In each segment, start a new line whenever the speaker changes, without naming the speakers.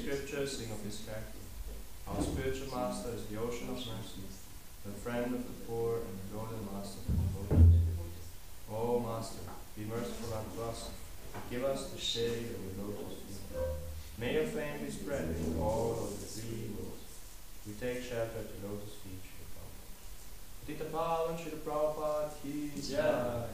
scriptures sing of his character. Our spiritual master is the ocean of mercy, the friend of the poor and the golden master of the devoted. O Master, be merciful unto us, and give us the shade of your lotus feet. May your fame be spread in all of the three worlds. We take shelter at the lotus feet, Srila Prabhupada. Tita Pavan, Srila Prabhupada, ki jai.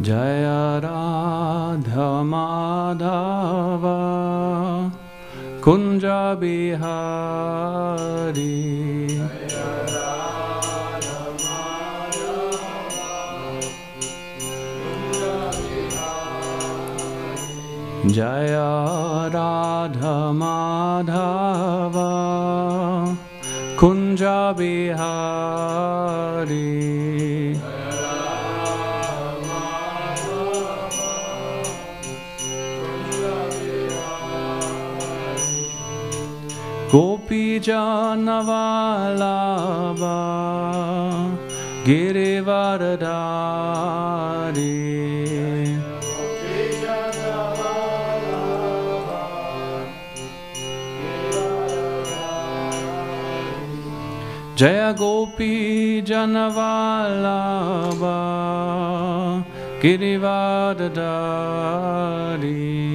Jaya Radha Madhava Kunja Bihari Jaya Radha Madhava Kunja Bihari Jaya Radha Madhava Kunja Bihari Gopi Janavalabha Girivaradari Jaya Gopi Janavalabha Girivaradari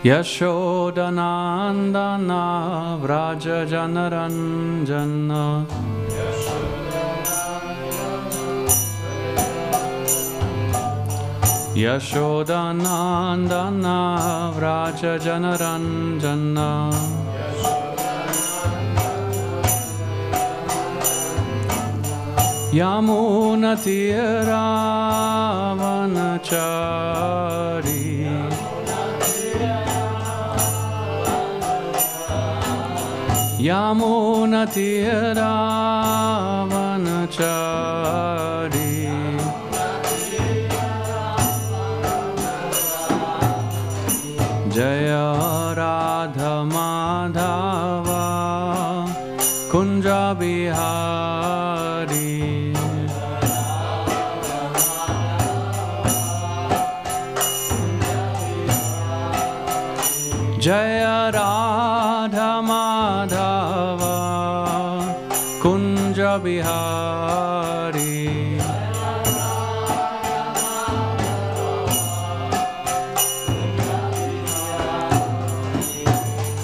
Yashodanandana Vraja Janaranjana Yashodanandana Vraja Janaranjana Yamunatiravanachari Yamunatiravanachari Jaya Radha Madhava Kunja Bihari Jaya Radha Madhava Kunja Bihari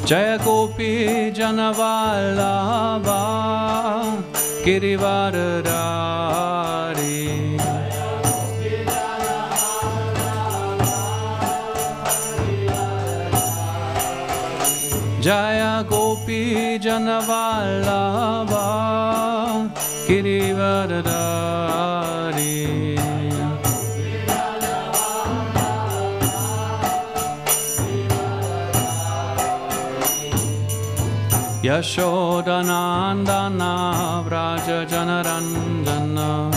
Jaya Gopi Janavallabha Girivaradari Jaya Gopi Janavallabha Girivaradari Yashodanandana Vraja Janarandana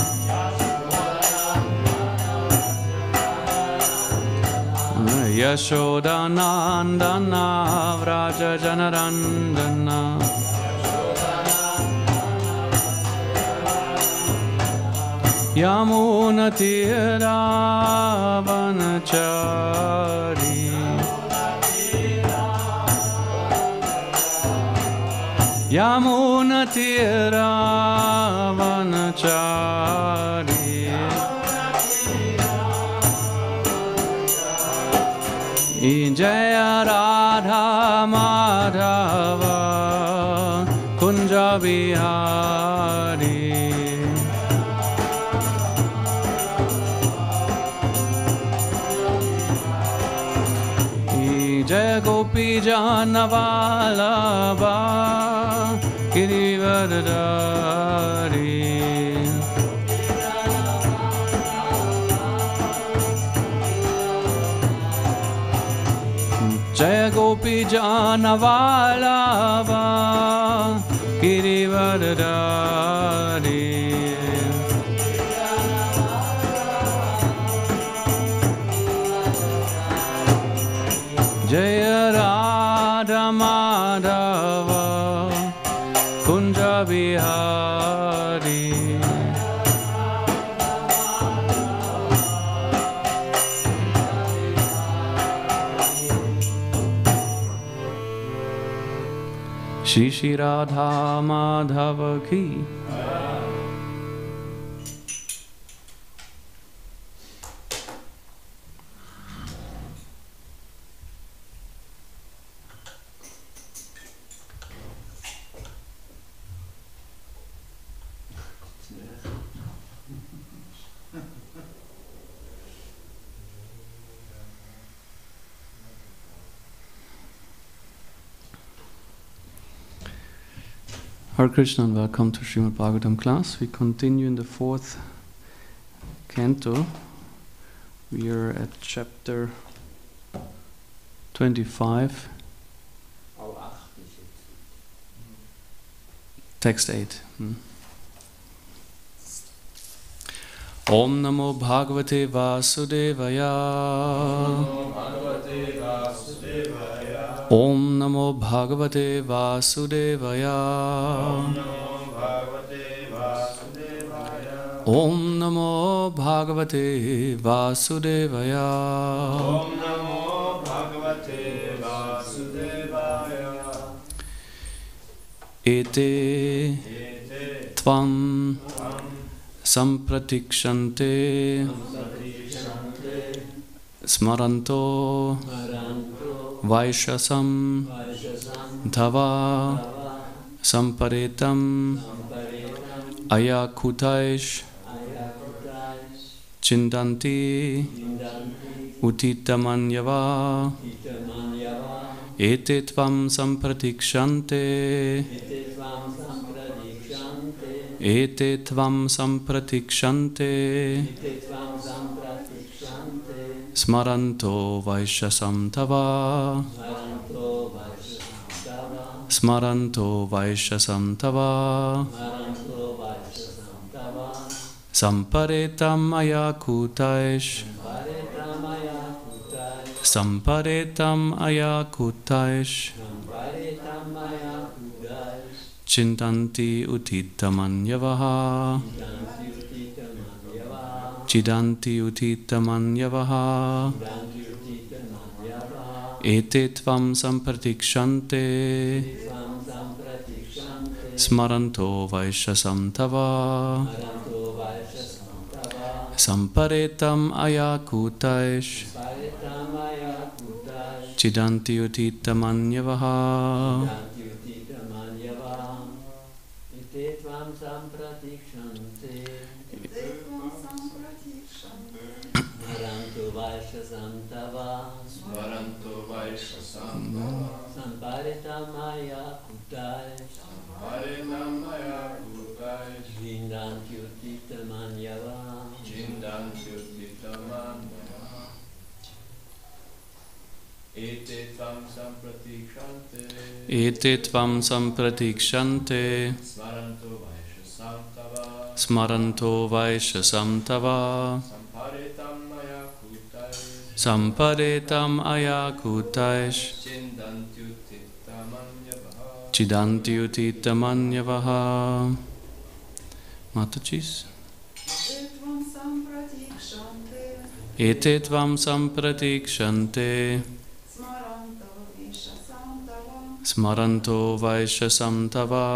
Yashodanandana Vraja Janarandana Yamunatira Vanachari Yamunatira Vanachari Jaya Radha Madhava Kunja Bihari Jaya Gopi Janavallabha Girivaradari Jaya Gopi Janavallabha Girivaradari Jaya Radha Madhava Kunja Bihari Shri Shri Radha Madhava Ki Hare Krishna and welcome to Srimad Bhagavatam class. We continue in the 4th canto. We are at chapter 25, text 8. Om Namo Bhagavate Vasudevaya. Om Namo Bhagavate Vasudevaya. Om Namo Bhagavate Vasudevaya. Om Namo Bhagavate Vasudevaya. Ete Tvam Sampratikshante Smaranto Vaishasam Dhava Samparetam Ayakutaish Chindanti Utitamanyava Ete Tvam Sampratikshante Ete Tvam Sampratikshante Smaranto Vaishasam Tava Smaranto Vaishasam Tava Samparetam Ayakutaish Samparetam Ayakutaish Chintanti Utitamanyavaha Chidanti Utitamanyavaha Ete Tvam Sampratikshante Smaranto Vaishasam Tava Samparetam Ayakutaish Chidanti utita manyavaha.
Ite tvam sampratikshante. Smaranto vaishasam tava. Samparitam maya kutai. Jindanti utita manyava.
Ete tvam sampratikshante.
Ete tvam sampratikshante. Smaranto vaishasam tava. Samparetam ayakutaish. Chidanti utita manyavaha. Matajis. Ete tvam sampratikshante. Smaranto vaishasam tava.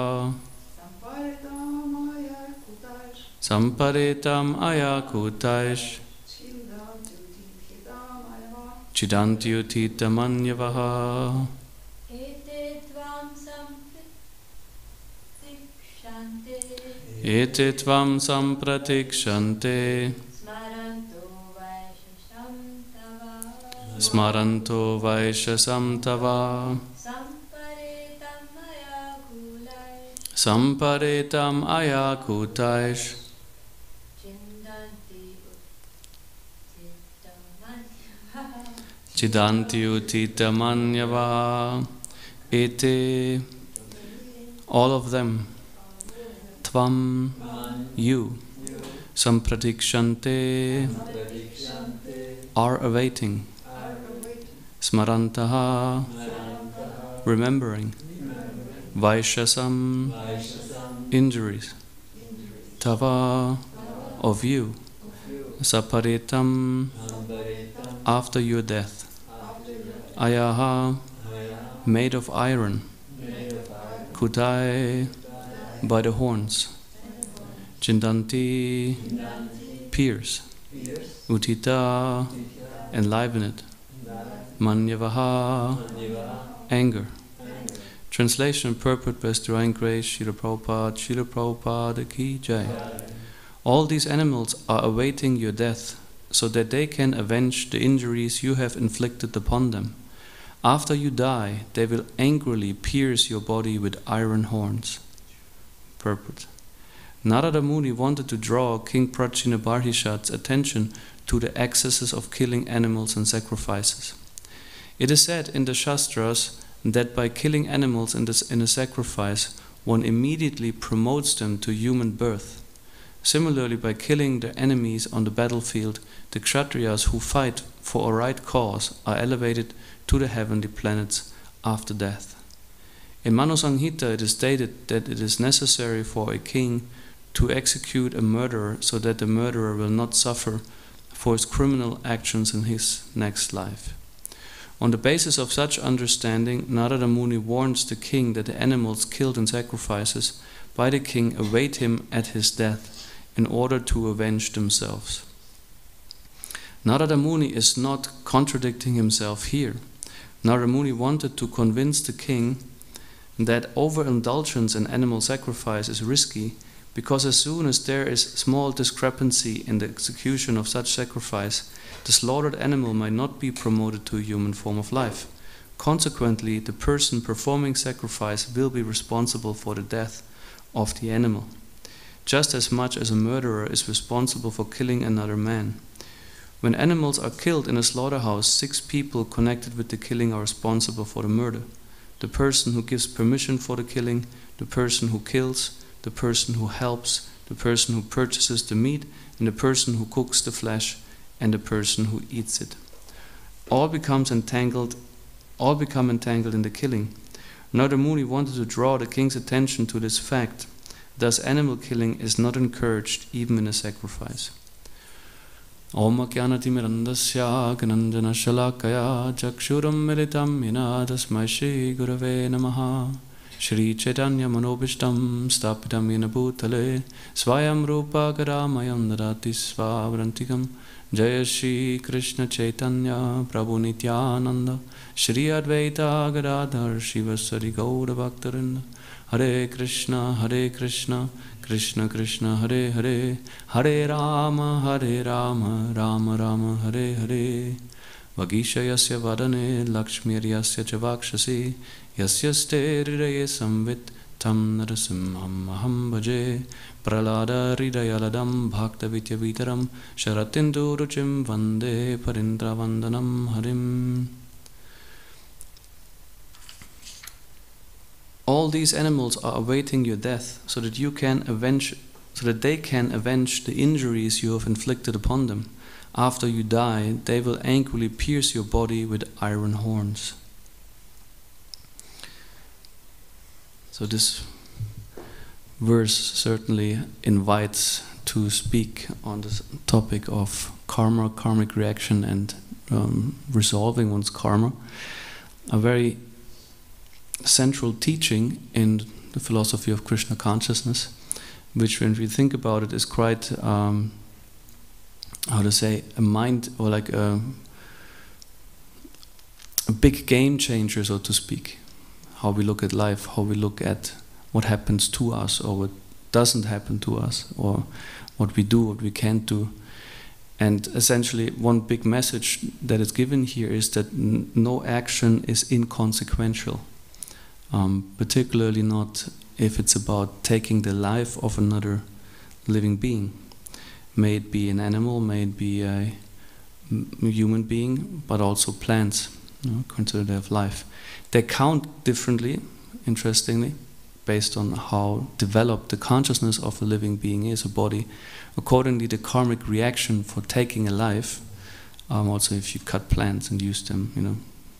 Samparetam ayakutaish. Chidanti utita manyavaha. Ete tvam sampratikshante. Smaranto vaishasam tava. Samparetam ayakutaish. Chidanti utita manyava. Ete, all of them. Tvam, you. Sampratikshante, are awaiting. Smarantaha, remembering. Vaishasam, injuries. Tava, of you. Saparitam, after your death. Ayaha, made of iron. Kutai, by the horns. Chindanti, pierce. Utita, enliven it. Manyavaha, anger. Translation and purport by His Divine Grace, Srila Prabhupada Ki Jai. All these animals are awaiting your death, so that they can avenge the injuries you have inflicted upon them. After you die, they will angrily pierce your body with iron horns. Purport. Narada Muni wanted to draw King Prachinabarhishat's attention to the excesses of killing animals and sacrifices. It is said in the Shastras that by killing animals in a sacrifice, one immediately promotes them to human birth. Similarly, by killing their enemies on the battlefield, the Kshatriyas who fight for a right cause are elevated to the heavenly planets after death. In Manu Samhita it is stated that it is necessary for a king to execute a murderer so that the murderer will not suffer for his criminal actions in his next life. On the basis of such understanding, Narada Muni warns the king that the animals killed in sacrifices by the king await him at his death in order to avenge themselves. Narada Muni is not contradicting himself here. Narada Muni wanted to convince the king that overindulgence in animal sacrifice is risky, because as soon as there is small discrepancy in the execution of such sacrifice, the slaughtered animal might not be promoted to a human form of life. Consequently, the person performing sacrifice will be responsible for the death of the animal, just as much as a murderer is responsible for killing another man. When animals are killed in a slaughterhouse, 6 people connected with the killing are responsible for the murder: the person who gives permission for the killing, the person who kills, the person who helps, the person who purchases the meat, and the person who cooks the flesh, and the person who eats it. All become entangled in the killing. Narada Muni wanted to draw the king's attention to this fact. Thus, animal killing is not encouraged even in a sacrifice. Om Ajnanatimirandasya Gnanjana Shalakaya Chakshuram Militam Yena Tasmai Shri Gurave Namaha. Shri Chaitanya Manobishtam Stapitam Yena Bhutale Svayam Rupa Garamayam Dadati Svavrantikam Jaya Shri Krishna Chaitanya Prabhu Nityananda Shri Advaita Gadadhar Shivasari Gaura Bhaktarinda Hare Krishna Krishna Krishna Hare Hare Hare Rama Rama Rama Hare Hare Vagishayasya Vadane Lakshmiryasya Chavakshasi Yasyaste Hridaye Samvit Tam Narasimham Aham Bhaje Pralada Hridayaladam Bhakta Vidyavitaram Sharatindu Ruchim Vande Parindra Vandanam Harim. All these animals are awaiting your death so that they can avenge the injuries you have inflicted upon them. After you die, they will angrily pierce your body with iron horns. So this verse certainly invites to speak on the topic of karma, karmic reaction, and resolving one's karma. A very central teaching in the philosophy of Krishna consciousness, which, when we think about it, is quite a mind, or like a big game changer, so to speak. How we look at life, how we look at what happens to us or what doesn't happen to us, or what we do, what we can't do. And essentially, one big message that is given here is that no action is inconsequential. Particularly not if it's about taking the life of another living being. May it be an animal, may it be a human being, but also plants, considered to have life. They count differently, interestingly, based on how developed the consciousness of a living being is, a body. Accordingly, the karmic reaction for taking a life, also if you cut plants and use them,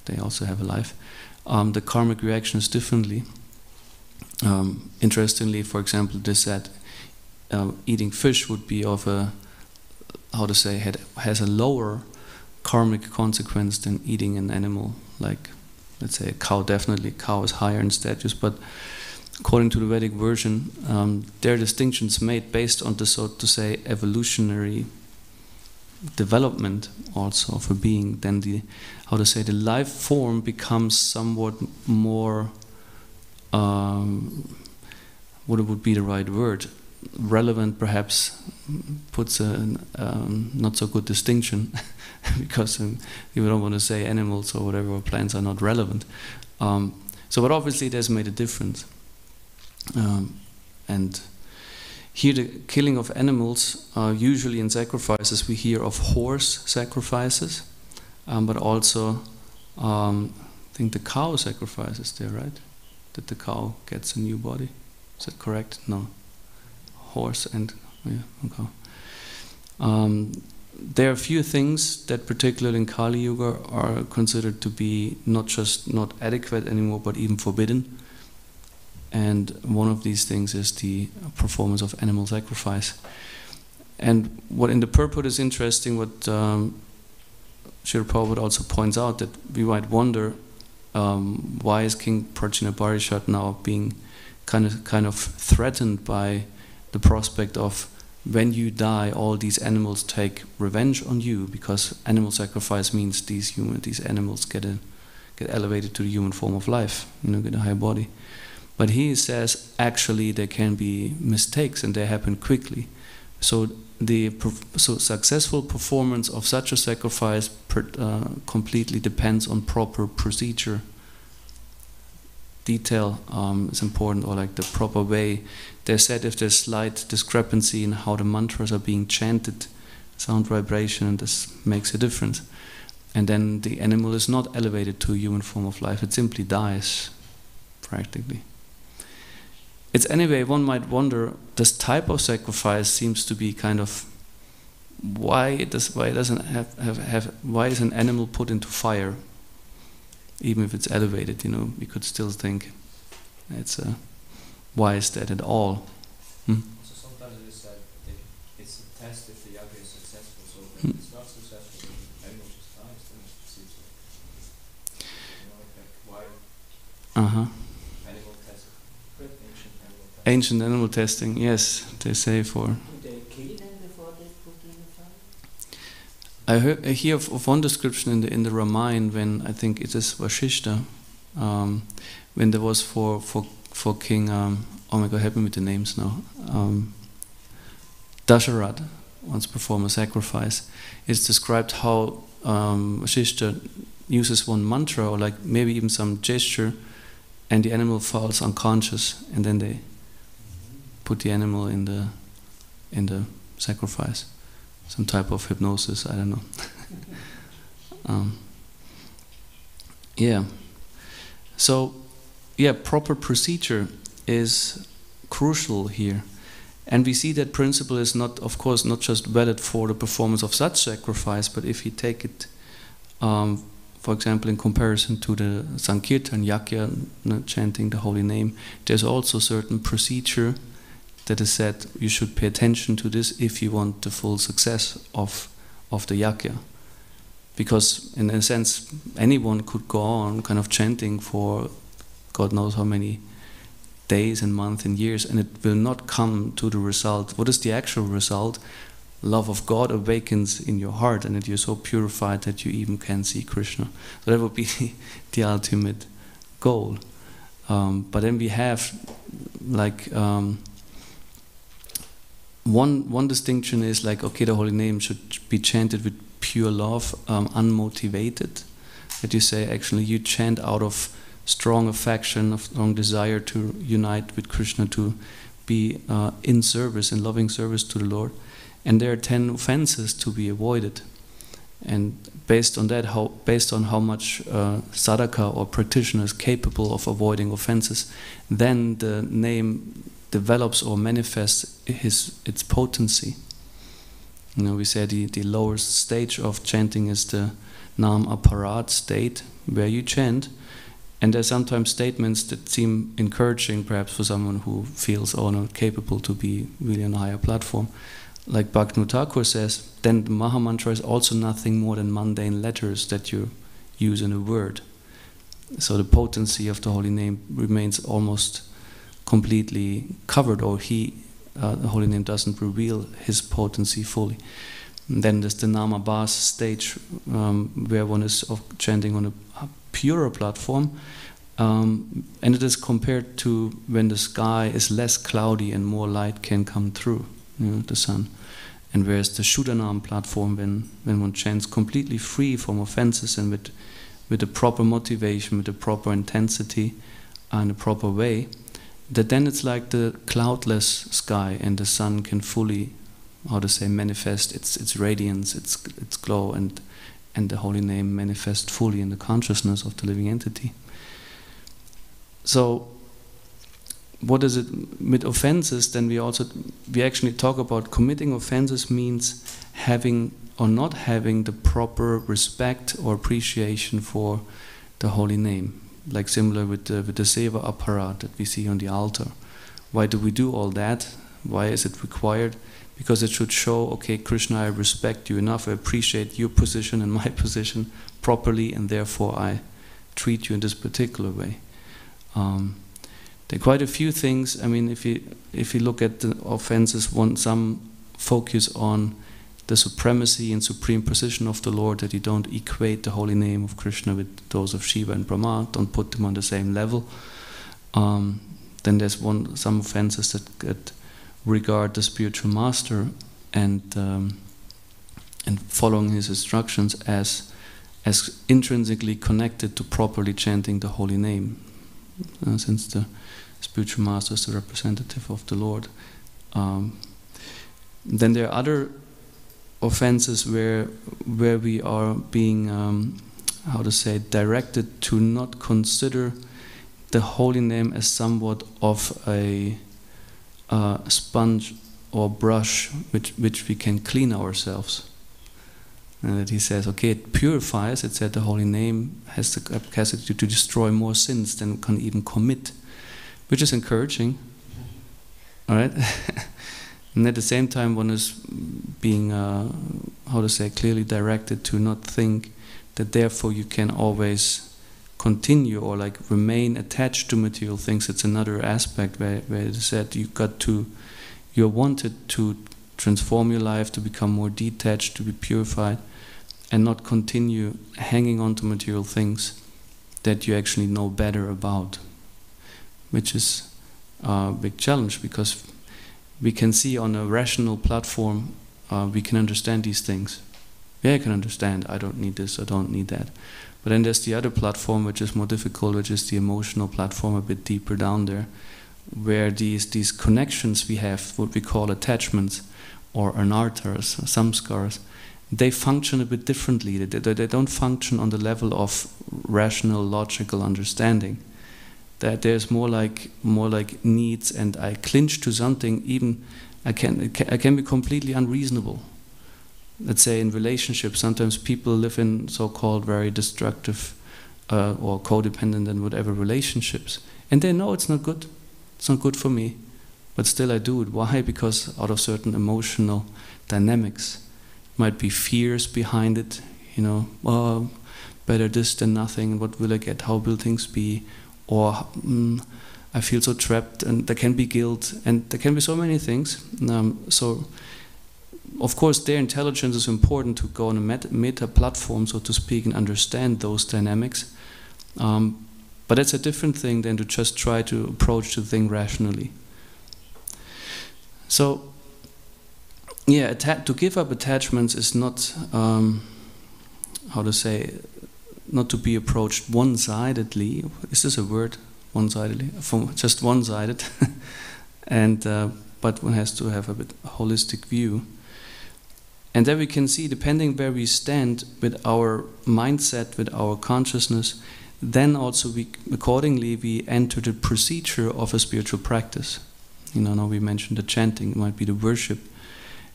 they also have a life. The karmic reaction is differently. Interestingly, for example, this that eating fish would be of has a lower karmic consequence than eating an animal, like, let's say, a cow. Definitely, cow is higher in status, but according to the Vedic version, there are distinctions made based on the, so to say, evolutionary development also of a being. Then the life form becomes somewhat more, what would be the right word? Relevant, perhaps, puts a not so good distinction, because you don't want to say animals or whatever, or plants are not relevant. But obviously it has made a difference. And here the killing of animals, usually in sacrifices we hear of horse sacrifices, but also I think the cow sacrifices there, right? That the cow gets a new body. Is that correct? No. Horse and cow. There are a few things that, particularly in Kali Yuga, are considered to be not just not adequate anymore, but even forbidden. And one of these things is the performance of animal sacrifice. And what in the purport is interesting, what Srila Prabhupada also points out, that we might wonder why is King Prajnaparishat now being kind of threatened by the prospect of, when you die, all these animals take revenge on you, because animal sacrifice means these animals get elevated to the human form of life, get a high body. But he says actually there can be mistakes and they happen quickly. So successful performance of such a sacrifice completely depends on proper procedure. Detail is important, or like the proper way. They said if there's slight discrepancy in how the mantras are being chanted, sound vibration, and this makes a difference. And then the animal is not elevated to a human form of life, it simply dies, practically. It's anyway, one might wonder, this type of sacrifice seems to be kind of, why is an animal put into fire? Even if it's elevated, we could still think why is that at all?
So sometimes it is said it's a test if the yajna is successful. So if it's not successful, the animal just dies. Then it seems like why animal
Ancient animal testing, yes, they say for.
Do they kill them before they put in the fire?
I hear of one description in the Ramayana when I think it is Vashishta, when there was for King, oh my God, help me with the names now, Dasharatha once performed a sacrifice. It's described how Vashishta uses one mantra or like maybe even some gesture, and the animal falls unconscious, and then they put the animal in the sacrifice. Some type of hypnosis, I don't know. Yeah. So, yeah, proper procedure is crucial here. And we see that principle is not, of course, not just valid for the performance of such sacrifice, but if you take it, for example, in comparison to the Sankirtan, Yajna, chanting the holy name, there's also certain procedure that is said you should pay attention to this if you want the full success of the yajna. Because in a sense, anyone could go on kind of chanting for God knows how many days and months and years, and it will not come to the result. What is the actual result? Love of God awakens in your heart, and that you're so purified that you even can see Krishna. So that would be the ultimate goal. But then we have like one distinction is like, okay, the holy name should be chanted with pure love, unmotivated. That you say actually you chant out of strong affection, of strong desire to unite with Krishna, to be in service, in loving service to the Lord. And there are 10 offenses to be avoided. And based on that, based on how much sadhaka or practitioner is capable of avoiding offenses, then the name develops or manifests its potency. You know, we say the lowest stage of chanting is the nam aparat state, where you chant, and there's sometimes statements that seem encouraging, perhaps for someone who feels not capable to be really on a higher platform. Like Bhaktivinoda Thakur says, then the Mahamantra is also nothing more than mundane letters that you use in a word. So the potency of the holy name remains almost completely covered, or the holy name doesn't reveal his potency fully. And then there's the Namabhas stage, where one is chanting on a purer platform, and it is compared to when the sky is less cloudy and more light can come through, the sun. And whereas the Shuddhanam platform, when one chants completely free from offenses and with the proper motivation, with the proper intensity and the proper way, that then it's like the cloudless sky, and the sun can fully, manifest its radiance, its glow, and the holy name manifest fully in the consciousness of the living entity. So, what is it with offenses? Then we actually talk about committing offenses means having or not having the proper respect or appreciation for the holy name. Like similar with the seva aparat that we see on the altar. Why do we do all that? Why is it required? Because it should show, okay, Krishna, I respect you enough, I appreciate your position and my position properly, and therefore I treat you in this particular way. There are quite a few things. I mean, if you look at the offenses, some focus on the supremacy and supreme position of the Lord, that you don't equate the holy name of Krishna with those of Shiva and Brahma, don't put them on the same level. Then there's some offenses that regard the spiritual master and following his instructions as intrinsically connected to properly chanting the holy name, since the spiritual master is the representative of the Lord. Then there are other offenses where we are being directed to not consider the holy name as somewhat of a sponge or brush which we can clean ourselves. And that he says, okay, it purifies. It said the holy name has the capacity to destroy more sins than can even commit, which is encouraging. All right. And at the same time, one is being, clearly directed to not think that therefore you can always continue or like remain attached to material things. It's another aspect where it is said you're wanted to transform your life, to become more detached, to be purified, and not continue hanging on to material things that you actually know better about, which is a big challenge, because we can see on a rational platform, we can understand these things. Yeah, I can understand, I don't need this, I don't need that. But then there's the other platform, which is more difficult, which is the emotional platform, a bit deeper down there, where these connections we have, what we call attachments, or anarthas, or samskaras, they function a bit differently. They don't function on the level of rational, logical understanding. That there's more like needs, and I clinch to something. Even I can be completely unreasonable. Let's say in relationships, sometimes people live in so-called very destructive or codependent and whatever relationships, and they know it's not good. It's not good for me, but still I do it. Why? Because out of certain emotional dynamics. Might be fears behind it, oh, better this than nothing, what will I get, how will things be, or I feel so trapped, and there can be guilt, and there can be so many things. So, of course, their intelligence is important to go on a meta platform, so to speak, and understand those dynamics. But that's a different thing than to just try to approach the thing rationally. So, yeah, to give up attachments is not, not to be approached one-sidedly. Is this a word? One-sidedly? Just one-sided. But one has to have a bit holistic view. And then we can see, depending where we stand with our mindset, with our consciousness, then also accordingly we enter the procedure of a spiritual practice. Now we mentioned the chanting, it might be the worship.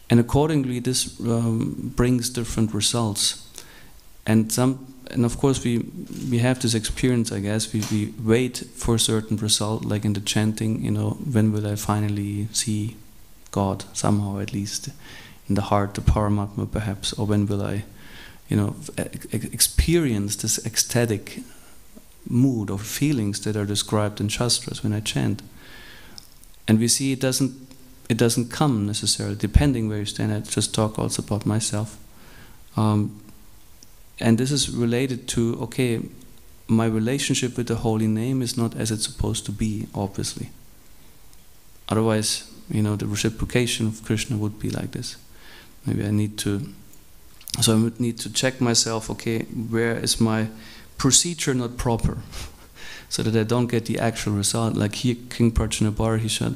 And accordingly, this brings different results. And of course, we have this experience. I guess we wait for a certain result, like in the chanting. When will I finally see God somehow, at least in the heart, the Paramatma, perhaps, or when will I, experience this ecstatic mood or feelings that are described in Shastras when I chant. And we see it doesn't come necessarily, depending where you stand. I just talk also about myself. And this is related to, okay, my relationship with the holy name is not as it's supposed to be, obviously. Otherwise, the reciprocation of Krishna would be like this. Maybe I would need to check myself, okay, where is my procedure not proper? So that I don't get the actual result. Like here, King Prajnabar, he said,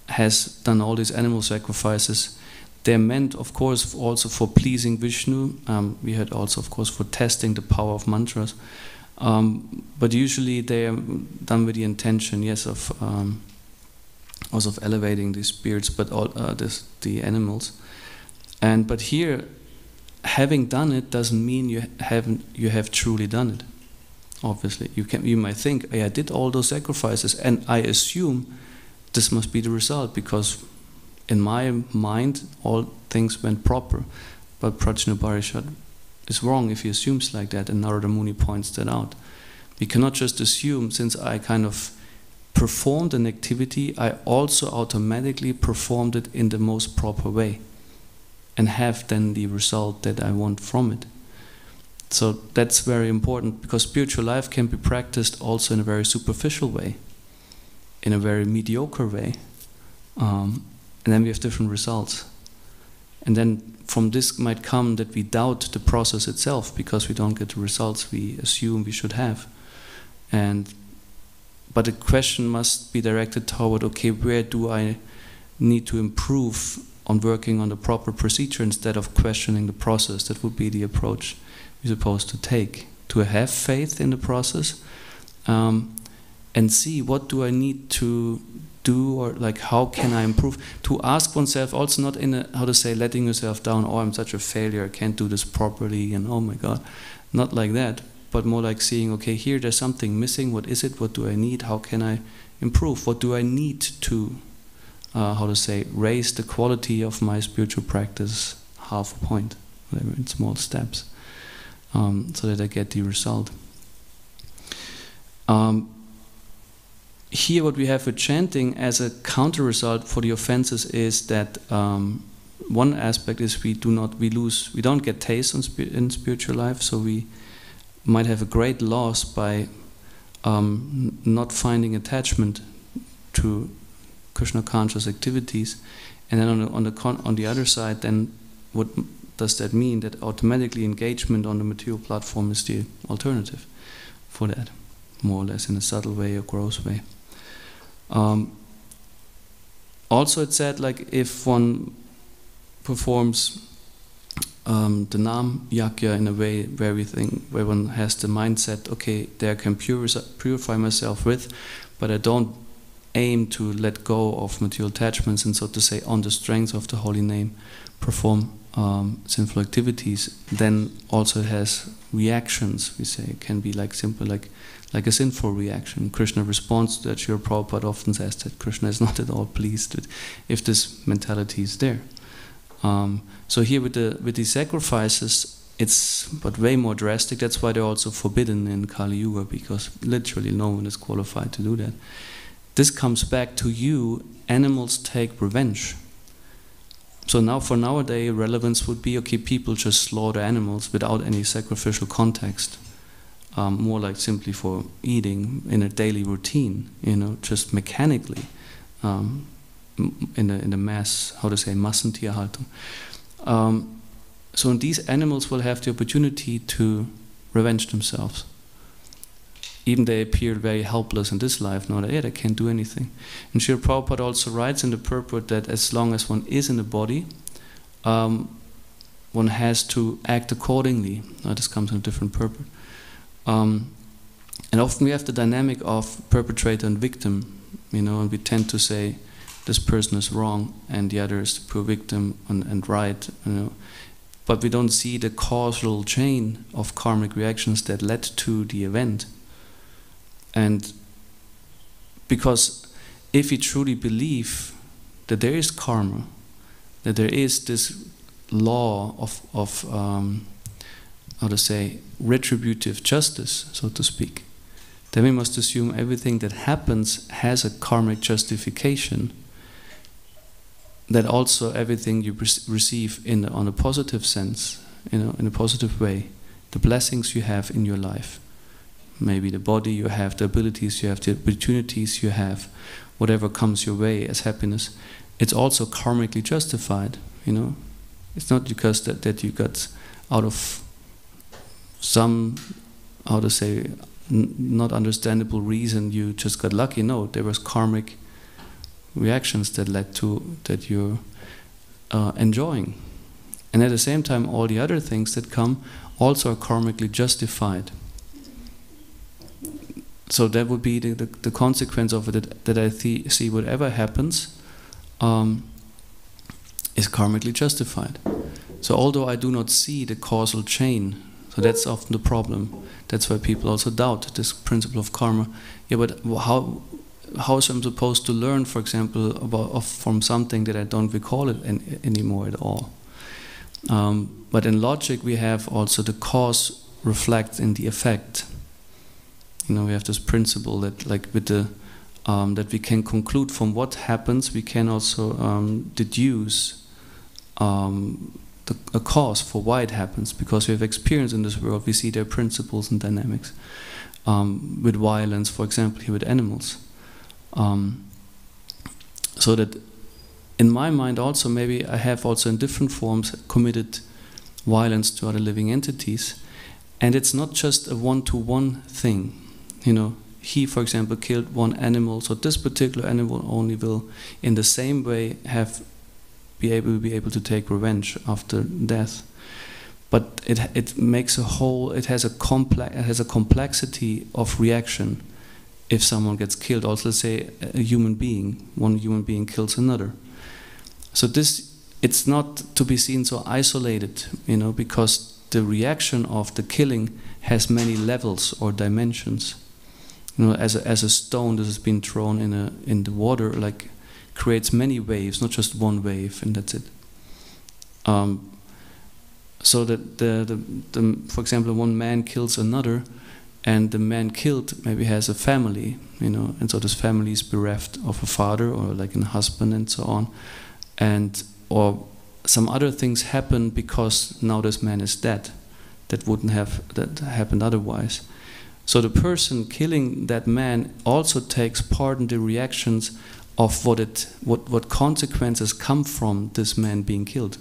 has done all these animal sacrifices. They're meant, of course, also for pleasing Vishnu. We had also, of course, for testing the power of mantras. But usually they are done with the intention, yes, of also of elevating the spirits, but the animals. But here, having done it doesn't mean you have truly done it. Obviously, you might think, hey, I did all those sacrifices, and I assume this must be the result, because in my mind all things went proper. But Prajnaparishad is wrong if he assumes like that, and Narada Muni points that out. We cannot just assume, since I kind of performed an activity, I also automatically performed it in the most proper way, and have then the result that I want from it. So that's very important, because spiritual life can be practiced also in a very superficial way, in a very mediocre way, and then we have different results. And then from this might come that we doubt the process itself, because we don't get the results we assume we should have. But the question must be directed toward, okay, where do I need to improve on working on the proper procedure, instead of questioning the process? That would be the approach we're supposed to take, to have faith in the process, and see what do I need to do, or like how can I improve. To ask oneself, also not in letting yourself down, oh, I'm such a failure, I can't do this properly, and oh my God, not like that, but more like seeing, okay, here there's something missing, what is it, what do I need, how can I improve, what do I need to, raise the quality of my spiritual practice half a point, whatever, in small steps, so that I get the result. Here what we have with chanting as a counter result for the offenses is that one aspect is we don't get taste in spiritual life, so we might have a great loss by not finding attachment to Krishna conscious activities. And then on the other side, then what does that mean? That automatically engagement on the material platform is the alternative for that, more or less in a subtle way or gross way. Also, it said, like, if one performs the Nam Yagya in a way where one has the mindset, okay, there I can purify myself with, but I don't aim to let go of material attachments, and so to say, on the strength of the holy name, perform sinful activities, then also it has reactions. We say it can be like simple, like a sinful reaction. Krishna responds to that. Srila Prabhupada often says that Krishna is not at all pleased with if this mentality is there. So here with these sacrifices, it's but way more drastic. That's why they're also forbidden in Kali Yuga, because literally no one is qualified to do that. This comes back to you. Animals take revenge. So now, for nowadays, relevance would be, okay, people just slaughter animals without any sacrificial context. More like simply for eating in a daily routine, just mechanically, in the mass, Massentierhaltung. So these animals will have the opportunity to revenge themselves. Even they appear very helpless in this life, now that they can't do anything. And Srila Prabhupada also writes in the purport that as long as one is in the body, one has to act accordingly. This comes in a different purport. And often we have the dynamic of perpetrator and victim, and we tend to say this person is wrong and the other is the poor victim and right, But we don't see the causal chain of karmic reactions that led to the event. And because if we truly believe that there is karma, that there is this law of retributive justice, so to speak, then we must assume everything that happens has a karmic justification. That also everything you receive on a positive sense, in a positive way, the blessings you have in your life, maybe the body you have, the abilities you have, the opportunities you have, whatever comes your way as happiness, it's also karmically justified. It's not because that you got out of some, not understandable reason you just got lucky. No, there was karmic reactions that led to that you're enjoying. And at the same time, all the other things that come also are karmically justified. So that would be the consequence of it, that I see whatever happens is karmically justified. So although I do not see the causal chain, so that's often the problem. That's why people also doubt this principle of karma. Yeah, but how is I'm supposed to learn, for example, from something that I don't recall it anymore at all? But in logic, we have also the cause reflects in the effect. We have this principle that, like with that we can conclude from what happens, we can also deduce a cause for why it happens, because we have experience in this world. We see their principles and dynamics. With violence, for example, here with animals. So that in my mind also, maybe I have also in different forms committed violence to other living entities, and it's not just a one-to-one thing. He, for example, killed one animal, so this particular animal only will in the same way be able to take revenge after death. But it makes a whole, it has a complexity of reaction. If someone gets killed, also let's say one human being kills another. So it's not to be seen so isolated, because the reaction of the killing has many levels or dimensions. As a stone that has been thrown in the water, like creates many waves, not just one wave, and that's it. So that for example, one man kills another, and the man killed maybe has a family, and so this family is bereft of a father or like a husband and so on, and or some other things happen because now this man is dead. That wouldn't have that happened otherwise. So the person killing that man also takes part in the reactions of what consequences come from this man being killed.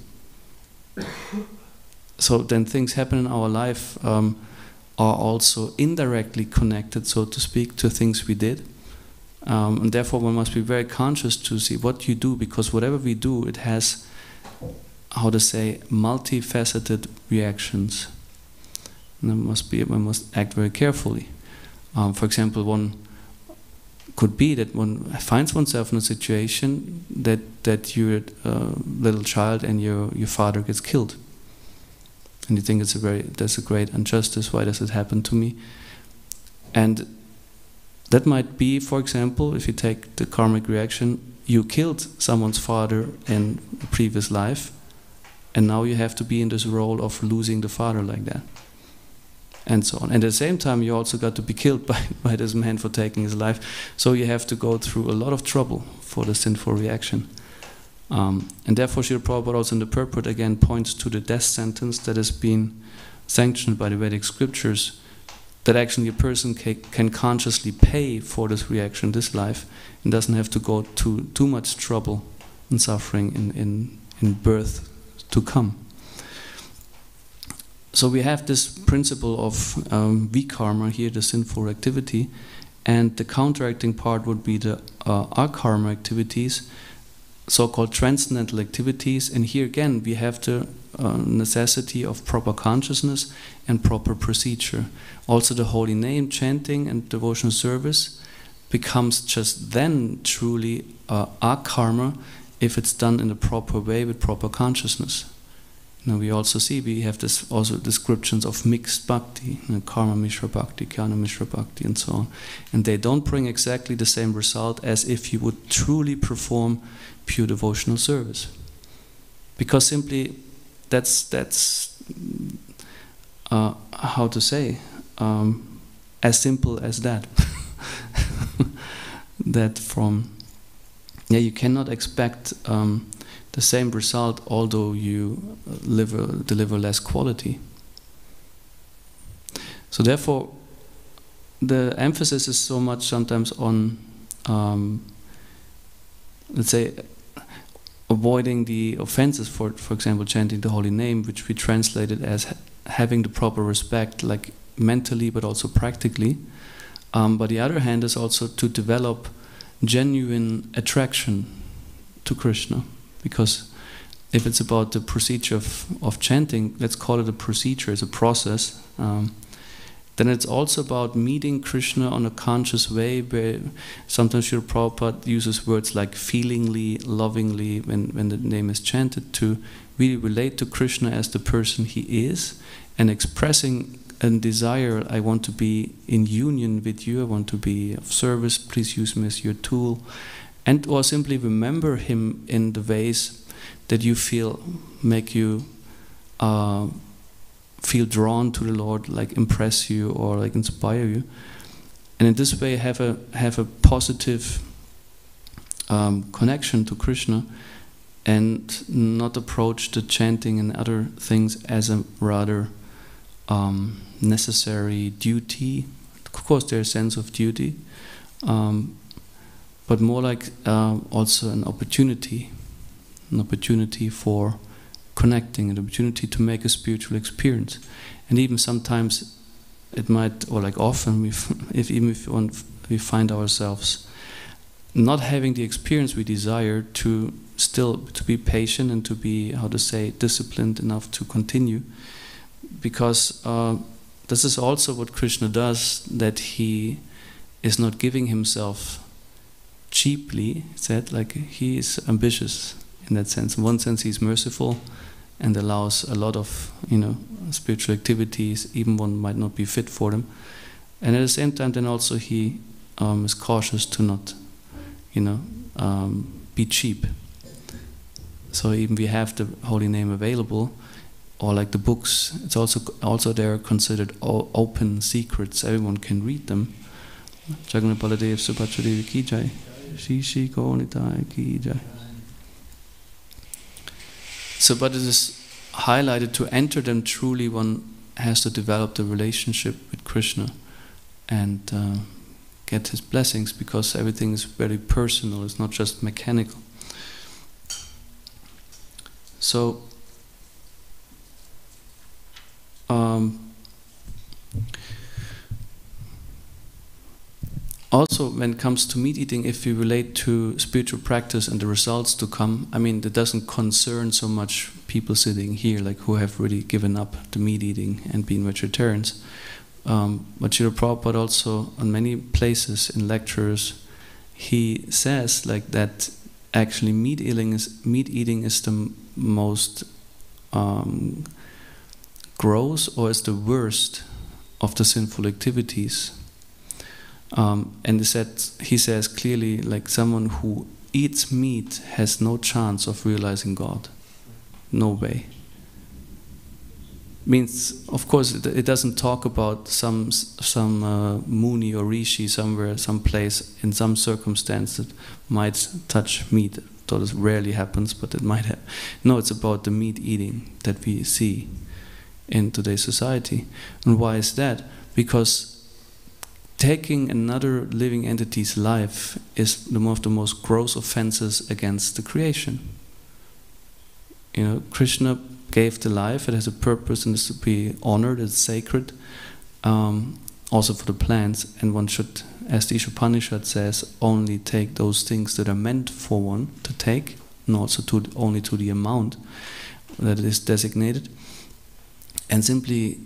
So then things happen in our life are also indirectly connected, so to speak, to things we did. And therefore one must be very conscious to see what you do, because whatever we do, it has, how to say, multifaceted reactions. And one must act very carefully. For example, one could be that one finds oneself in a situation that you're a little child and your father gets killed, and you think that's a great injustice. Why does it happen to me? And that might be, for example, if you take the karmic reaction, you killed someone's father in a previous life, and now you have to be in this role of losing the father like that, and so on. And at the same time, you also got to be killed by this man for taking his life. So you have to go through a lot of trouble for the sinful reaction. And therefore, Srila Prabhupada also in the purport again points to the death sentence that has been sanctioned by the Vedic scriptures, that actually a person can consciously pay for this reaction, this life, and doesn't have to go to too much trouble and suffering in birth to come. So we have this principle of vikarma here, the sinful activity, and the counteracting part would be the akarma activities, so-called transcendental activities. And here again we have the necessity of proper consciousness and proper procedure. Also the holy name chanting and devotional service becomes just then truly akarma if it's done in a proper way with proper consciousness. Now we also see we have this also descriptions of mixed bhakti, karma mishra bhakti, jnana mishra bhakti, and so on, and they don't bring exactly the same result as if you would truly perform pure devotional service, because simply that's how to say, as simple as that. That you cannot expect the same result, although you deliver less quality. So therefore, the emphasis is so much sometimes on, let's say, avoiding the offenses. For example, chanting the holy name, which we translated as having the proper respect, like mentally but also practically. But the other hand is also to develop genuine attraction to Krishna. Because if it's about the procedure of chanting, let's call it a procedure, it's a process, then it's also about meeting Krishna on a conscious way, where sometimes Srila Prabhupada uses words like feelingly, lovingly, when the name is chanted, to really relate to Krishna as the person he is, and expressing a desire, I want to be in union with you, I want to be of service, please use me as your tool. And or simply remember him in the ways that you feel make you feel drawn to the Lord, like impress you or like inspire you, and in this way have a positive connection to Krishna, and not approach the chanting and other things as a rather necessary duty. Of course, there's a sense of duty. But more like also an opportunity for connecting, an opportunity to make a spiritual experience. And even sometimes it might, or like often, we find ourselves not having the experience we desire, to be patient and to be, how to say, disciplined enough to continue, because this is also what Krishna does, that he is not giving himself cheaply. Said, like, he is ambitious in that sense. In one sense, he's merciful and allows a lot of spiritual activities, even one might not be fit for them. And at the same time, then also he is cautious to not, be cheap. So even we have the holy name available, or like the books. It's also they're considered open secrets. Everyone can read them. Jagannath Baladev Subhachadevi ki jai. Shishi Konitai ki jai. So, but it is highlighted to enter them truly. One has to develop the relationship with Krishna and get his blessings, because everything is very personal. It's not just mechanical. So. Also, when it comes to meat eating, if we relate to spiritual practice and the results to come, I mean, that doesn't concern so much people sitting here, like who have really given up the meat eating and been vegetarians. But Srila Prabhupada also, on many places in lectures, he says like that actually meat eating is the most gross, or is the worst of the sinful activities. And he says clearly, like someone who eats meat has no chance of realizing God. No way. Means, of course, it doesn't talk about some Muni or Rishi somewhere, someplace, in some circumstance that might touch meat. Though this rarely happens, but it might have. No, it's about the meat eating that we see in today's society. And why is that? Because taking another living entity's life is one of the most gross offenses against the creation. You know, Krishna gave the life, it has a purpose and is to be honored, it's sacred, also for the plants, and one should, as the Ishopanishad says, only take those things that are meant for one to take, and also only to the amount that is designated. And simply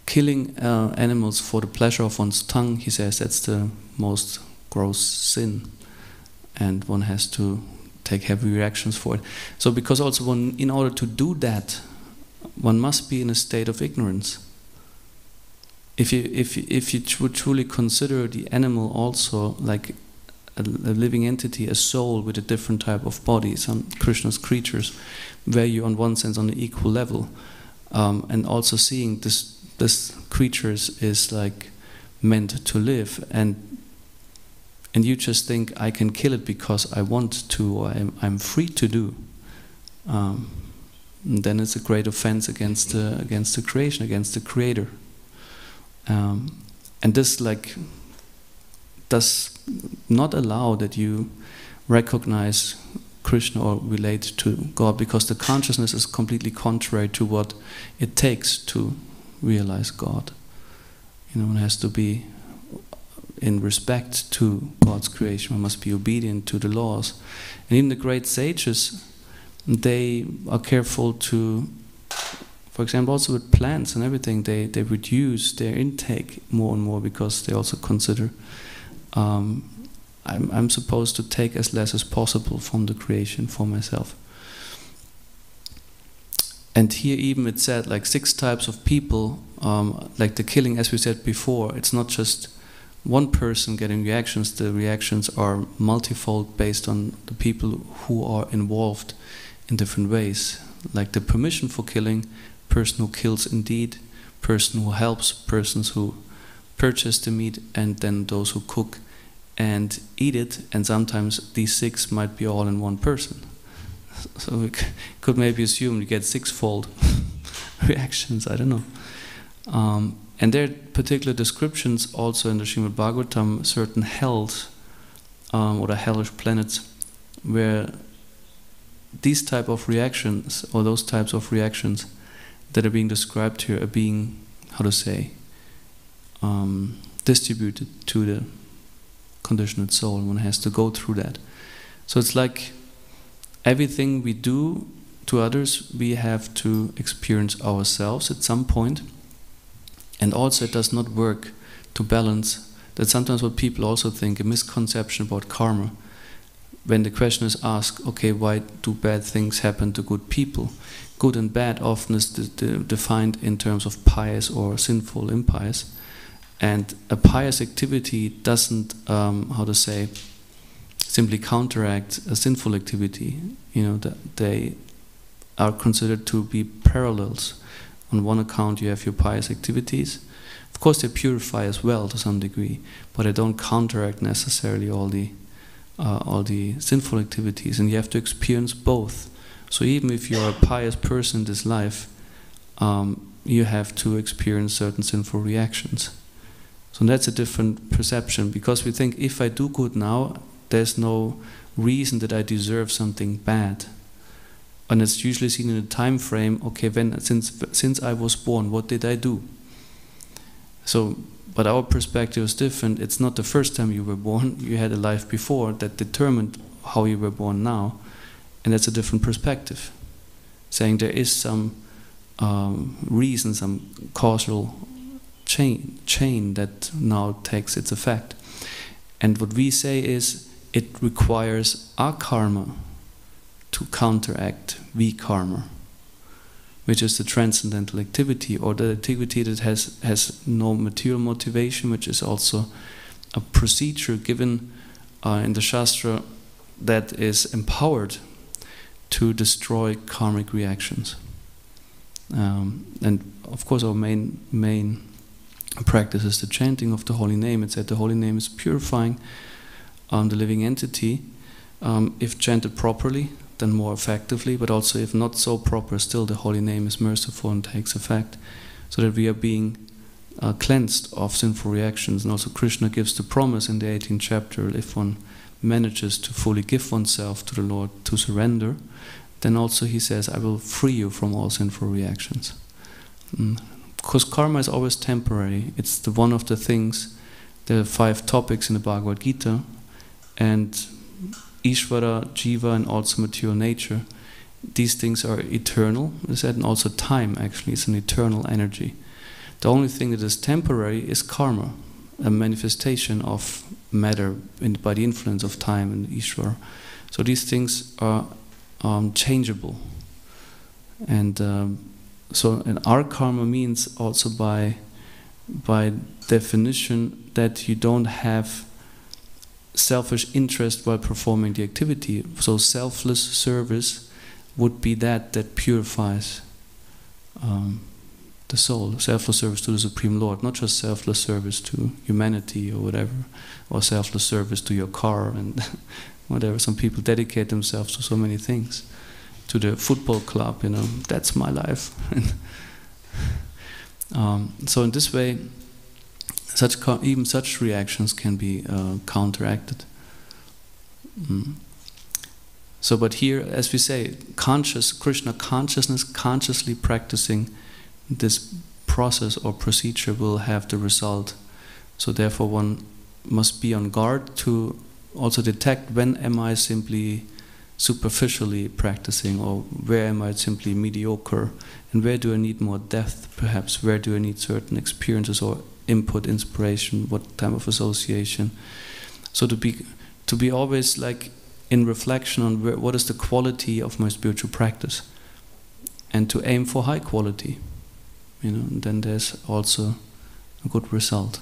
killing animals for the pleasure of one's tongue, he says, that's the most gross sin, and one has to take heavy reactions for it. So, because also one, in order to do that, one must be in a state of ignorance. If you would truly consider the animal also like a living entity, a soul with a different type of body, some Krishna's creatures, where you, on one sense, on an equal level, and also seeing this creatures is like meant to live, and you just think I can kill it because I want to, or I'm free to do, then it's a great offense against the creation, against the Creator, and this like does not allow that you recognize Krishna or relate to God, because the consciousness is completely contrary to what it takes to realize God. You know, one has to be in respect to God's creation. One must be obedient to the laws. And even the great sages, they are careful to, for example, also with plants and everything, they reduce their intake more and more, because they also consider I'm supposed to take as less as possible from the creation for myself. And here even it said like 6 types of people, like the killing, as we said before, it's not just one person getting reactions, the reactions are multifold based on the people who are involved in different ways. Like the permission for killing, person who kills indeed, person who helps, persons who purchase the meat, and then those who cook and eat it, and sometimes these 6 might be all in one person. So we could maybe assume you get 6-fold reactions, I don't know. And there are particular descriptions also in the Srimad Bhagavatam, certain hells, or the hellish planets, where these type of reactions, or those types of reactions that are being described here, are being, how to say, distributed to the conditioned soul. One has to go through that. So it's like everything we do to others, we have to experience ourselves at some point. And also it does not work to balance. That's sometimes what people also think, a misconception about karma. When the question is asked, okay, why do bad things happen to good people? Good and bad often is defined in terms of pious or sinful, impious. And a pious activity doesn't, how to say, simply counteract a sinful activity. You know, that they are considered to be parallels. On one account you have your pious activities. Of course they purify as well to some degree, but they don't counteract necessarily all the sinful activities, and you have to experience both. So even if you're a pious person in this life, you have to experience certain sinful reactions. So that's a different perception, because we think if I do good now, there's no reason that I deserve something bad. And it's usually seen in a time frame, okay, since I was born, what did I do? So, but our perspective is different. It's not the first time you were born, you had a life before that determined how you were born now, and that's a different perspective. Saying there is some reason, some causal chain that now takes its effect. And what we say is, it requires our karma to counteract vikarma, which is the transcendental activity, or the activity that has no material motivation, which is also a procedure given in the Shastra that is empowered to destroy karmic reactions. And of course our main practice is the chanting of the holy name. It's that the holy name is purifying the living entity, if chanted properly, then more effectively, but also if not so proper, still the holy name is merciful and takes effect, so that we are being cleansed of sinful reactions. And also Krishna gives the promise in the 18th chapter, if one manages to fully give oneself to the Lord, to surrender, then also he says, I will free you from all sinful reactions. Because karma is always temporary. It's one of the things, the 5 topics in the Bhagavad Gita, and Ishvara, Jiva, and also material nature, these things are eternal, and also time actually is an eternal energy. The only thing that is temporary is karma, a manifestation of matter by the influence of time and Ishvara. So these things are changeable. And and our karma means also by definition that you don't have selfish interest while performing the activity. So selfless service would be that purifies the soul. Selfless service to the Supreme Lord, not just selfless service to humanity or whatever, or selfless service to your car and whatever. Some people dedicate themselves to so many things. To the football club, that's my life. So in this way, even such reactions can be counteracted. So, but here, as we say, Krishna consciousness, consciously practicing this process or procedure will have the result. So therefore one must be on guard to also detect when am I simply superficially practicing, or where am I simply mediocre, and where do I need more depth, perhaps where do I need certain experiences or input, inspiration, what type of association. So to be always like in reflection on what is the quality of my spiritual practice, and to aim for high quality, and then there's also a good result.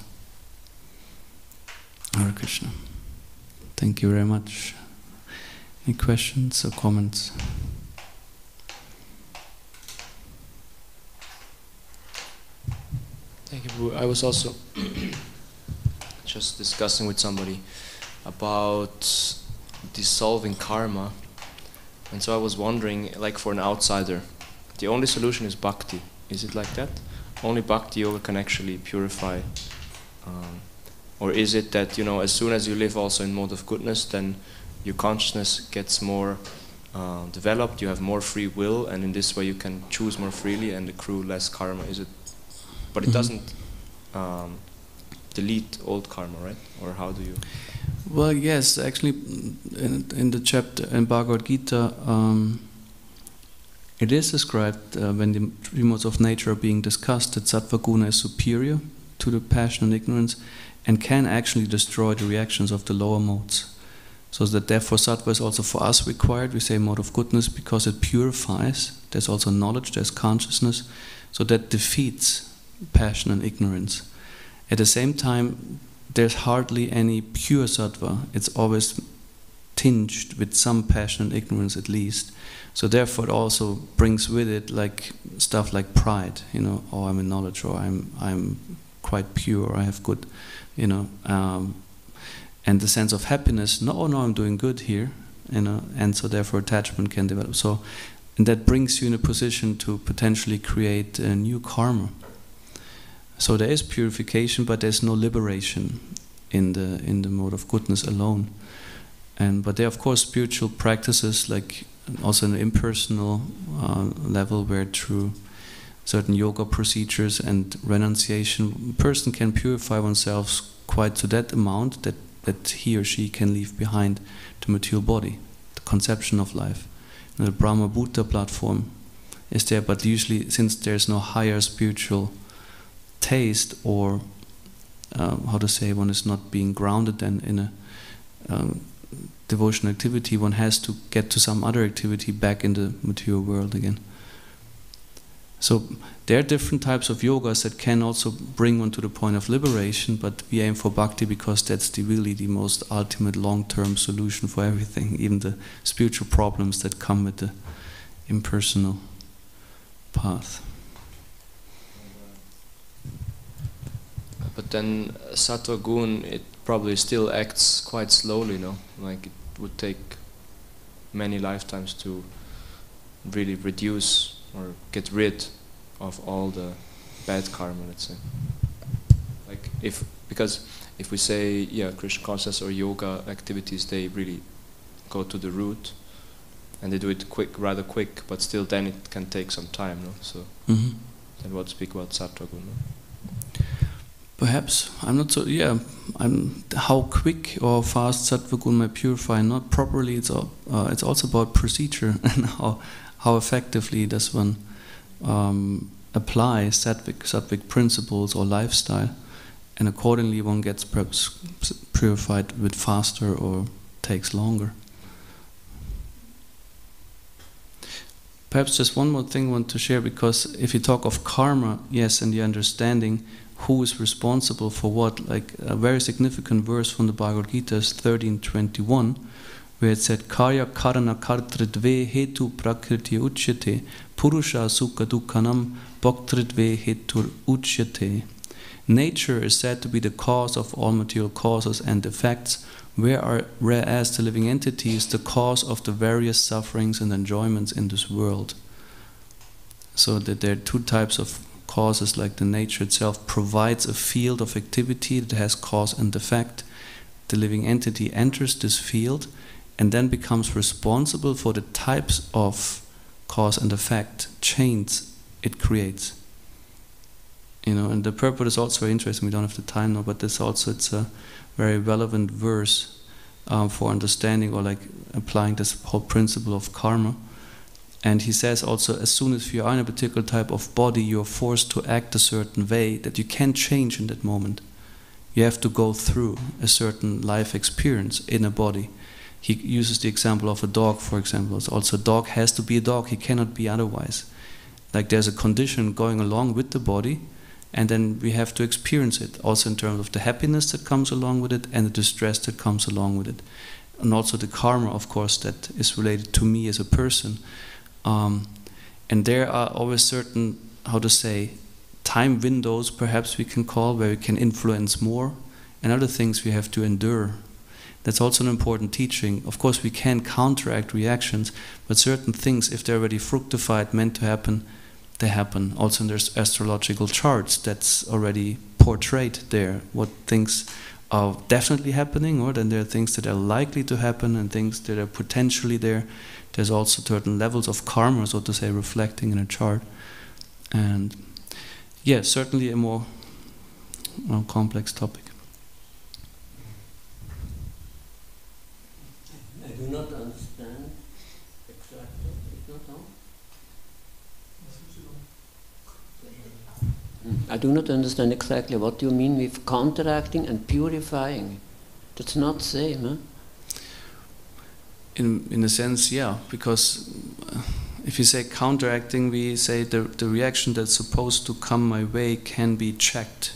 Hare Krishna. Thank you very much. Any questions or comments?
Thank you, Prabhu. I was also just discussing with somebody about dissolving karma, and so I was wondering, like for an outsider, the only solution is bhakti. Is it like that? Only bhakti yoga can actually purify, or is it that as soon as you live also in mode of goodness, then your consciousness gets more developed, you have more free will, and in this way you can choose more freely and accrue less karma? Is it? But it doesn't delete old karma, right? Or how do you?
Well, yes, actually, in the chapter in Bhagavad Gita, it is described when the 3 modes of nature are being discussed that sattva guna is superior to the passion and ignorance, and can actually destroy the reactions of the lower modes. So that therefore sattva is also for us required. We say mode of goodness because it purifies. There's also knowledge, there's consciousness. So that defeats passion and ignorance. At the same time, there's hardly any pure sattva. It's always tinged with some passion and ignorance at least. So therefore it also brings with it like stuff like pride, you know, oh, I'm in knowledge, or I'm quite pure, I have good, you know, and the sense of happiness, no, I'm doing good here, you know, and so therefore attachment can develop. So, and that brings you in a position to potentially create a new karma. So there is purification, but there's no liberation in the mode of goodness alone. But there are of course spiritual practices, like also an impersonal level, where through certain yoga procedures and renunciation, a person can purify oneself quite to that amount that he or she can leave behind the material body, the conception of life. The Brahma Buddha platform is there, but usually since there's no higher spiritual taste, or one is not being grounded then in a devotional activity, one has to get to some other activity back in the material world again. So there are different types of yogas that can also bring one to the point of liberation, but we aim for bhakti because that's really the most ultimate long-term solution for everything, even the spiritual problems that come with the impersonal path.
But then sattva gun, it probably still acts quite slowly, no? Like it would take many lifetimes to really reduce or get rid of all the bad karma, let's say. Like because if we say, yeah, Krishna consciousness or yoga activities, they really go to the root and they do it rather quick, but still then it can take some time, no? So then what speak about sattva gun, no?
Perhaps, I'm not so, how quick or fast sattva gun may purify, not properly, it's also about procedure and how effectively does one apply sattvic principles or lifestyle, and accordingly one gets perhaps purified a bit faster or takes longer. Perhaps just one more thing I want to share, because if you talk of karma, yes, and the understanding who is responsible for what, like a very significant verse from the Bhagavad Gita is 13:21, where it said, Karya karana kartridve hetu prakriti uchyate purusha sukha dukhanam bhaktridve hetur uchyate. Nature is said to be the cause of all material causes and effects, whereas the living entity is the cause of the various sufferings and enjoyments in this world. So that there are two types of causes, like the nature itself provides a field of activity that has cause and effect. The living entity enters this field and then becomes responsible for the types of cause and effect chains it creates. And the purport is also very interesting. We don't have the time now, but it's a very relevant verse for understanding or like applying this whole principle of karma. And he says also, as soon as you are in a particular type of body, you are forced to act a certain way that you can't change in that moment. You have to go through a certain life experience in a body. He uses the example of a dog, for example. It's also, a dog has to be a dog, he cannot be otherwise. Like there's a condition going along with the body, and then we have to experience it, also in terms of the happiness that comes along with it and the distress that comes along with it. And also the karma, of course, that is related to me as a person. And there are always certain, time windows, perhaps we can call, where we can influence more, and other things we have to endure. That's also an important teaching. Of course, we can counteract reactions, but certain things, if they're already fructified, meant to happen, they happen. Also, there's astrological charts that's already portrayed there, what things are definitely happening, or then there are things that are likely to happen and things that are potentially there. There's also certain levels of karma, so to say, reflecting in a chart. And yeah, certainly a more complex topic.
I do not understand exactly. It's not on? I do not understand exactly what you mean with counteracting and purifying. That's not the same, huh?
In a sense, yeah, because if you say counteracting, we say the reaction that's supposed to come my way can be checked,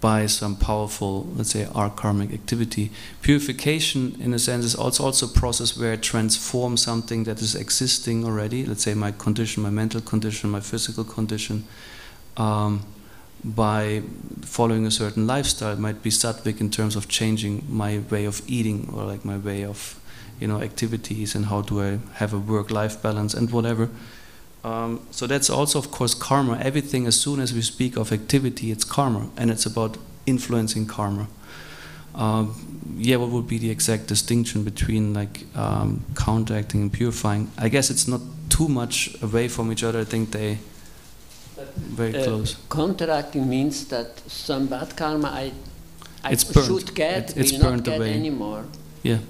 by some powerful, let's say, arc karmic activity. Purification, in a sense, is also a process where I transform something that is existing already, let's say my condition, my mental condition, my physical condition, by following a certain lifestyle. It might be sattvic in terms of changing my way of eating, or like my way of, activities, and how do I have a work-life balance and whatever. So that's also, of course, karma. Everything, as soon as we speak of activity, it's karma, and it's about influencing karma. What would be the exact distinction between counteracting and purifying? I guess it's not too much away from each other. I think they very close.
Counteracting means that some bad karma I should get
it's
will
burnt
not get
away
anymore.
Yeah.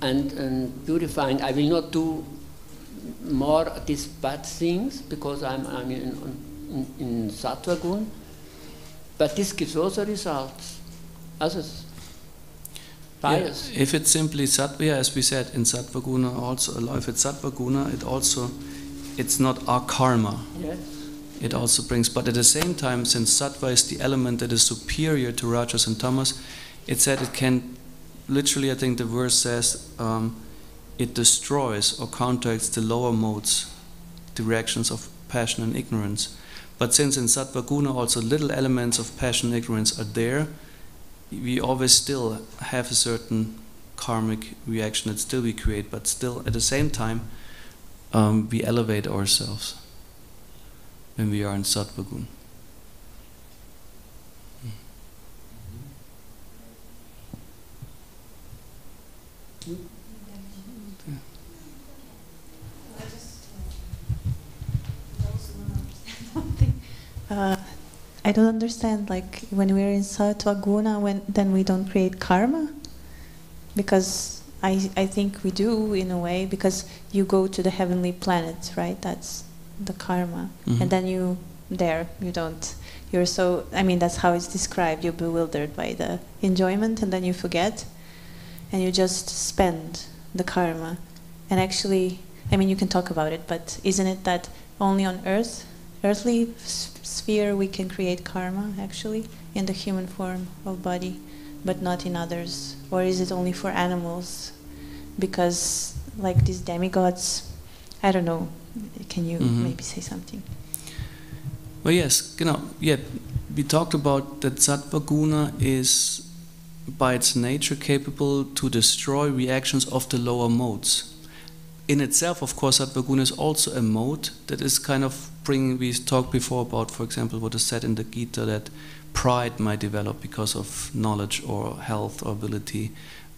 And purifying, I will not do more these bad things because I'm in sattva gun, but this gives also results. Others. Pious.
Yeah, if it's simply sattva, as we said in sattva guna, also if it's sattva guna, it's not our karma.
Yes.
It also brings, but at the same time, since sattva is the element that is superior to rajas and tamas, it said it can, literally, I think the verse says, it destroys or counteracts the lower modes, the reactions of passion and ignorance. But since in sattva guna also little elements of passion and ignorance are there, we always still have a certain karmic reaction that still we create, but still at the same time we elevate ourselves when we are in sattva guna.
I don't understand, when we're in sattva guna, then we don't create karma? Because I think we do, in a way, because you go to the heavenly planets, right? That's the karma.
Mm-hmm.
And then you don't. You're so, that's how it's described. You're bewildered by the enjoyment, and then you forget, and you just spend the karma. And actually, you can talk about it, but isn't it that only on earthly sphere we can create karma, actually, in the human form of body, but not in others? Or is it only for animals? Because, these demigods, I don't know, can you maybe say something?
Well, yes, we talked about that sattva guna is by its nature capable to destroy reactions of the lower modes. In itself, of course, sattva guna is also a mode that is kind of bringing, we talked before about, for example, what is said in the Gita, that pride might develop because of knowledge or health or ability,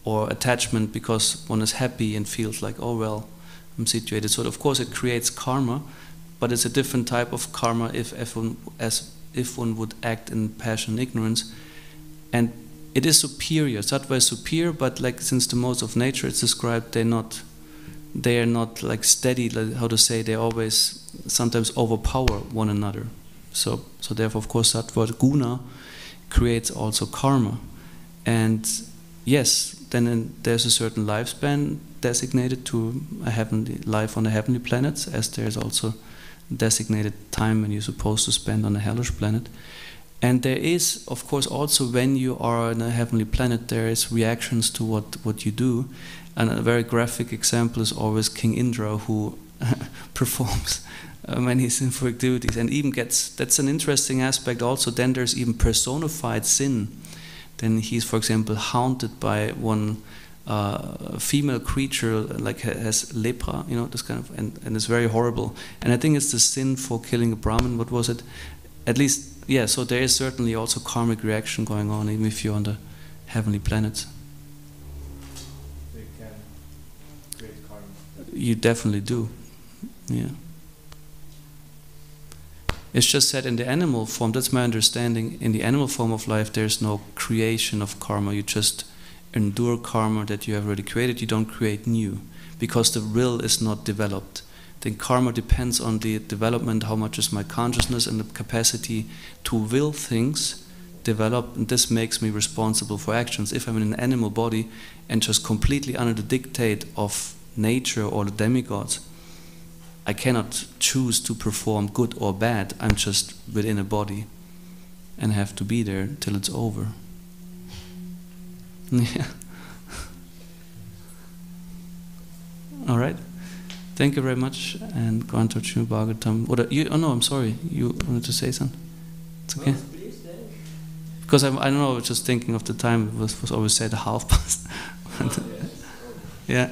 or attachment because one is happy and feels like, oh well, I'm situated. So of course it creates karma, but it's a different type of karma if one would act in passion and ignorance. And it is superior. Sattva is superior, but since the modes of nature it's described, they are not steady, how to say, they always sometimes overpower one another. So therefore, of course, sattva guna creates also karma. And yes, then there's a certain lifespan designated to a heavenly life on the heavenly planets, as there's also designated time when you're supposed to spend on a hellish planet. And there is, of course, also when you are on a heavenly planet, there is reactions to what you do. And a very graphic example is always King Indra, who performs many sinful activities and even that's an interesting aspect also. Then there's even personified sin. Then he's, for example, haunted by one female creature, has lepra, this kind of, and it's very horrible. And I think it's the sin for killing a Brahmin. What was it? At least, yeah, so there is certainly also karmic reaction going on, even if you're on the heavenly planets. You definitely do, yeah. It's just that in the animal form, that's my understanding, in the animal form of life there's no creation of karma. You just endure karma that you have already created. You don't create new, because the will is not developed. Then karma depends on the development, how much is my consciousness and the capacity to will things develop, and this makes me responsible for actions. If I'm in an animal body and just completely under the dictate of nature or the demigods, I cannot choose to perform good or bad. I'm just within a body. and have to be there till it's over. Yeah. All right. Thank you very much, and Granto Chunu Bhagavatam. Oh no, I'm sorry. You wanted to say something? It's okay. Because I don't know. I was just thinking of the time. It was always said 1/2 past. Yeah.